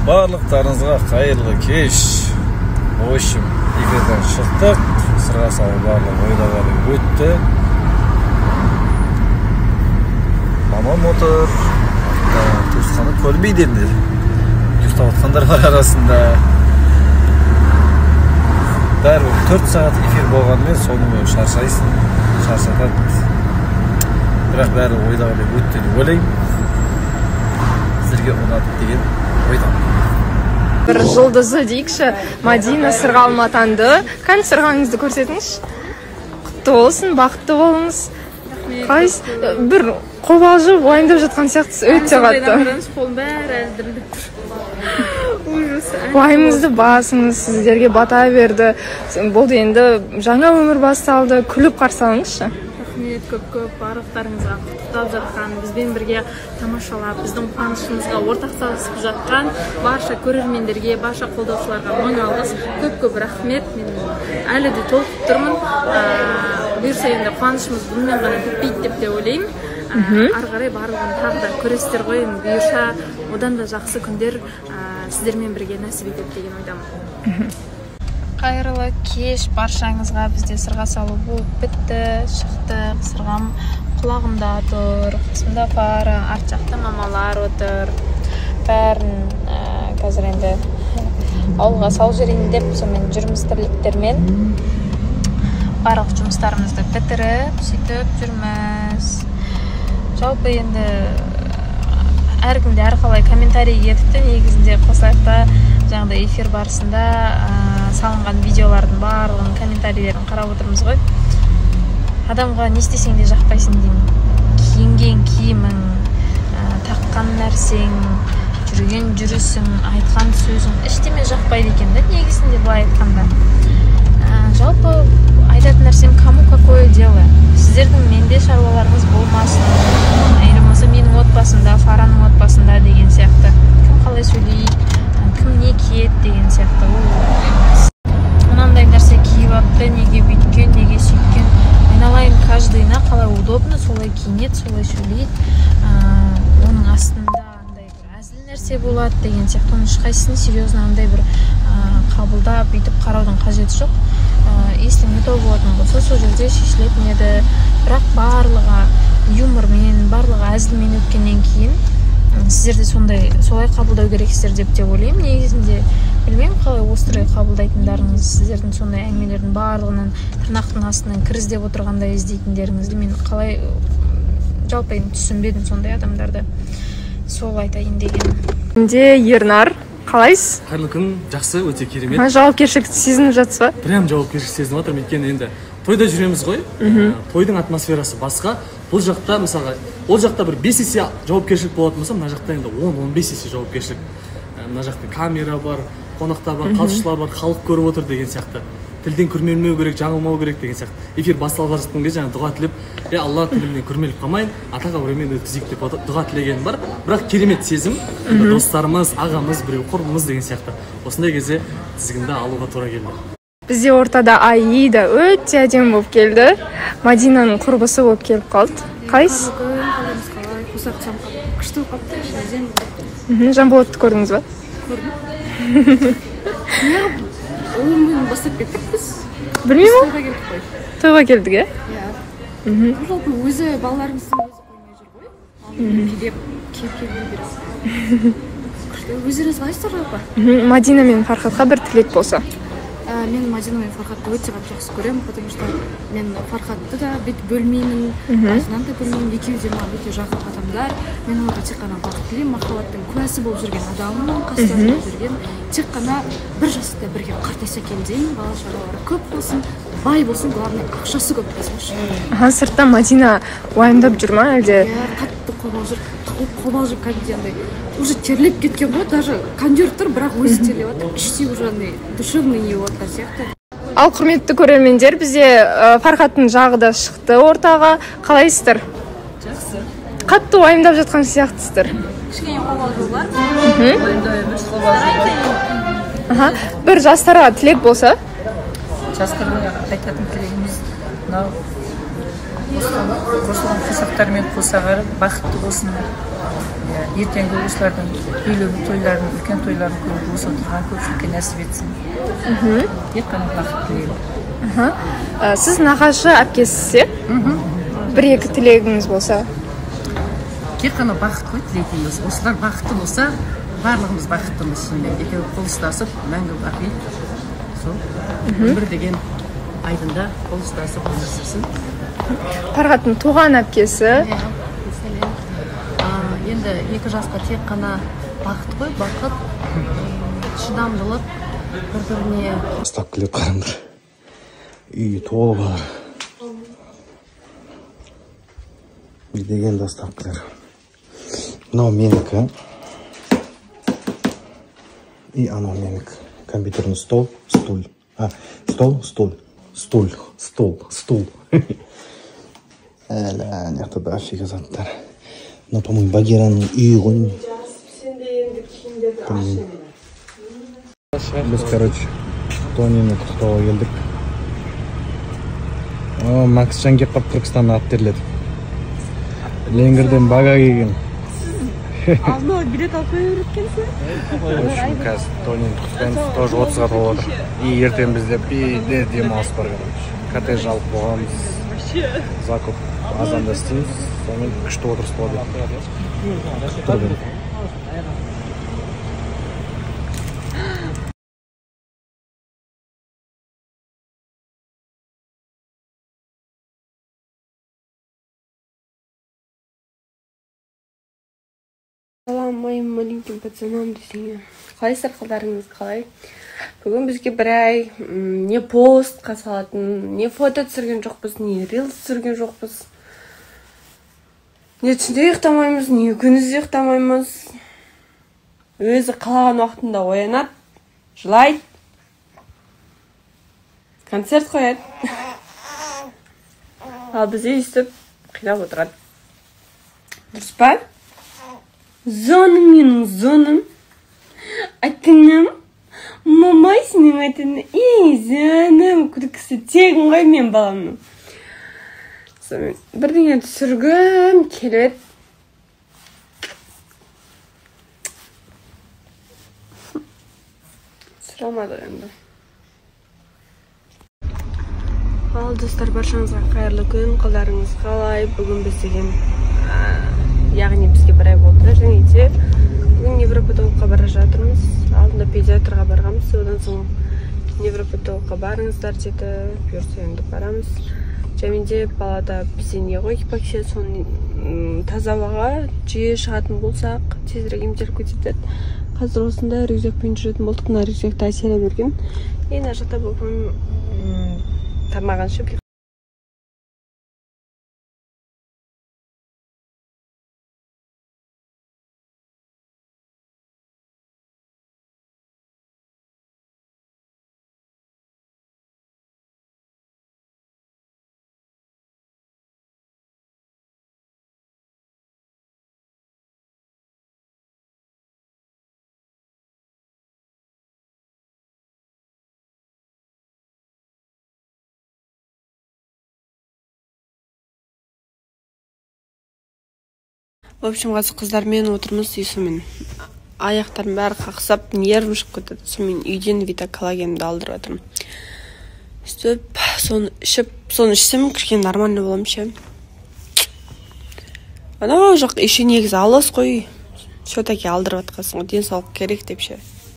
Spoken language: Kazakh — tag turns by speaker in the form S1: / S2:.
S1: Барлықтарыңызға қайырлы кеш. В общем, эфирден шықтық. Сырға салу барлық ойдағалы өтті. Мамам отыр. Туысқаны көрмейді енді. Ұйықтап отқандар бар арасында. Бәрі 4 сағат эфир болғанымен сонымен шаршайсың. Шаршатады. Бірақ бәрі ойдағалы өтті деп ойлаймын. Сіздерге ұнады деген ойдамын.
S2: Бір жұлдызы дейікші, Мадина сырға алматанды. Қане сырғаңызды көрсетіңізші. Құтты болсын, бақытты болыңыз. Қайс, бір қобалжып уайымдап жатқан сияқтысыз, өте қатты.
S3: Қолым бәрі әлдіріліп тұр.
S2: Уайымыңызды басыңыз, сіздерге бата берді. Болды енді жаңа өмір басталды, күліп қарсы алыңызшы.
S3: Рахмет, көп барлықтарыңызға құттықтап жатқан, бізбен бірге тамашалап, біздің қуанышымызға ортақтасып жатқан барша көрермендерге, барша қолдаушыларға мың алғыс, көп рахмет. Мен әлі де толқып тұрмын. Бұйырса енді қуанышымыз бұнымен ғана бітпейді деп те ойлаймын. Ары қарай барлығын тағы да көресіздер ғой, бұйырса одан да жақсы күндер сіздермен бірге нәсіп етеді деген ойдамын.
S4: Қайырлы кеш баршаңызға. Бізде сырға салу болып бітті, шықтық. Сырғам құлағымда тұр, қасымда Фара, арт жақта мамалар отыр. Бәрін қазір енді ауылға салып жіберейін деп, сонымен жүрміз тірліктермен. Барлық жұмыстарымызды бітіріп, сөйтіп жүрміз. Жалпы енді әркімде әрқалай комментарий етіпті, негізінде қосылайықта жаңағыдай эфир барысында салынған видеолардың барлығын комментарийлерін қарап отырмыз ғой. Адамға не істесең де жақпайсың деймін. Киінген киімің, таққан нәрсең, жүрген жүрісің, айтқан сөзің ештеме жақпайды екен да, негізінде былай айтқанда. Жалпы айтатын нәрсем кому какое дело. Сіздердің менде шаруаларыңыз болмасын. Болмаса менің отбасында, Фараның отбасында деген сияқты. Кім қалай сөйлейді, кім не киеді деген сияқты. Мынандай нәрсе киіп апты, неге бүйткен, неге сөйткен. Айналайын каждыйына қалай удобно, солай киінеді, солай сөйлейді. Оның астында андай бір әзіл нәрсе болады деген сияқты. Оның ешқайсысын серьезно андай бір қабылдап, бүйтіп қараудың қажеті жоқ. Если не то болатын болса, сол жерде шешілетін еді. Бірақ барлығы юмормен, барлығы әзілмен өткеннен кейін сіздерде солай қабылдау керексіздер деп те ойлаймын. Негізінде білмеймін қалай острый қабылдайтындарыңыз, сіздердің сондай әңгімелердің барлығынан тырнақтың астынан кіріздеп отырғандай іздейтіндеріңізді мен қалай жалпы түсінбедім сондай адамдарды. Сол айтайын деген.
S2: Ернар, қалайсыз?
S5: Қайырлы күн, жақсы, өте керемет.
S2: Жауапкершілікті сезініп жатсыз ба?
S5: Прям жауапкершілік сезініп жатырмын, өйткені енді тойда жүреміз ғой. Тойдың атмосферасы басқа. Бұл жақта мысалға, ол жақта бір 5 есе жауапкершілік болатын болса, мына жақта енді 10-15 есе жауапкершілік. Мына жақта камера бар, қонақтар бар, қатысушылар бар, халық көріп отыр деген сияқты. Тілден күрмелмеу керек, жаңылмау керек деген сияқты. Эфир басталып жатқан кезде жаңа дұға тілеп, Алла тілімнен күрмеліп қалмайын, атаға біреумен өткізейік деп дұға тілегенім бар. Бірақ керемет сезім, достарымыз, ағамыз, біреу құрбымыз деген сияқты. Осындай кезде тізгінді алуға тура келді.
S2: Бізде ортада Аида өте әдемі болып келді. Мадинаның құрбысы болып келіп қалды. Қайсыз?
S3: Күшті қалыпты.
S2: Жанболатты көрдіңіз ба?
S3: Көрдім. Ойынмен бастап кеттік біз.
S2: Білмеймін ғой? Тойға келдік, е?
S3: Иә. Жалпы өзі балаларымыздың өзі қоймай жүр ғой. Алып келіп береді. Күшті. Өздеріңіз қалайсыздар жалпы?
S2: Мадина мен Фархатқа бір тілек болса.
S3: Мен Мадина мен Фархатты өте жақсы көремін, потому что мен Фархатты да бүйтіп бөлмеймін, Мадинаны да бөлмеймін, екеуі де маған өте жақын адамдар. Мен оларға тек қана бақыт тілеймін, махаббаттың куәсі болып жүрген адаммын, қастарында жүрген. Тек қана бір жаста бірге қартайса екен деймін, бала шағалары көп болсын, бай болсын, главное ақшасы көп болсын.
S2: Сырттан Мадина уайымдап жүр ма әлде?
S3: Қатты қобалжып кәдімгідей уже терлеп кеткен ғой, даже кондер тұр, бірақ өзі терлеп жатыр. Іштей уже андай душевный не отқан сияқты.
S2: Ал құрметті көрермендер, бізде Фархаттың жағы да шықты ортаға. Қалайсыздар?
S3: Жақсы.
S2: Қатты уайымдап жатқан сияқтысыздар.
S3: Кішкене қобалжу бар. Уайымдау емес, қобалжу.
S2: Бір жастарға тілек болса?
S6: Жастарға айтатын тілегіміз мынау қосылған қазақтармен қоса қарып бақытты болсындар. ертеңгі осылардың үйлі тойларын, үлкен тойларын көріп осы отырған көпшілікке нәсіп етсін. Тек қана бақыт тілеймін.
S2: Сіз нағашы әпкесіз, бір-екі тілегіңіз болса?
S6: Тек қана бақыт қой тілейтініміз. Осылар бақытты болса, барлығымыз бақыттымыз. Екеуі қол ұстасып, мәңгі бақи. Сол өмір деген айдында қол ұстасып өмір сүрсін.
S2: Парғаттың туған әпкесі.
S3: Енді 2 жасқа тек қана бақыт қой, бақыт, шыдамдылық, бір-біріне.
S1: Бастап келіп қараңдар. Үй толы бар. Үй деген бастап келер. Мынау менікі. И анау менікі. Компьютерный стол, стул. Стул. Әлі, нектада офига заттар. Но, по-моему, Багираның үйі ғой. Біз, короче, Тонины құттықтауға келдік. Максжан кеп қап Түркістанға ат терледі. Ленгірден бага келген.
S3: Алдын ала билет алып қойып өткенсің?
S1: Қазір Тонин құттықтаймыз, тоже 30-ға толып отыр. И ертең бізде биде демалыс бар, короче. Коттедж алып қойғанбыз. Закуп азанда істейміз. Сонымен күшті отырыс болады.
S7: Салам, моим маленьким пацанам десеңе. Қалайсыздар, қалдарыңыз қалай? Бүгін бізге бір ай не постқа салатын, не фото түсірген жоқпыз, не рилс түсірген жоқпыз. Не түнде ұйықтамаймыз, не күнізде ұйықтамаймыз. Өзі қалаған уақытында оянады, жылайды. Концерт қояды. Ал бізде өйстіп қинап отырады. Дұрыс па? Зоным менің зоным. Атыңым. Мамай сенің атыңы. Зоным. Күдікісі тегін ғой мен баламның. Бірдеңе түсіргім келеді. Сұрамады енді. Ал достар, баршаңызға қайырлы күн. Қалдарыңыз қалай? Бүгін біз деген яғни бізге бір ай болды. Және де бүгін невропатологқа бара жатырмыз. Алдында педиатрға барғанбыз. Одан соң невропатологқа барыңыздар деді. Бұйырса енді барамыз. Және де балада бізде не ғой, гипоксия, соны таза ауаға жиі шығатын болсақ, тезірек емделіп кетеді. Қазір осында рюкзакпен жүретін болдық. Мына рюкзакты Әсела берген. Мына жақта болған тамағын ішіп. В общем, қазір қыздармен отырмыз, үйсімен аяқтарым бәрі қақсап, нервім шығып кетеді. Сонымен үйден витаколагенімді алдырып жатырмын. Сөйтіп, соны ішсем, кішкене нормально боламын ше. Анау жақ еще негізі алыс қой. Все-таки алдырып жатқансың ғой, денсаулық керек деп ше.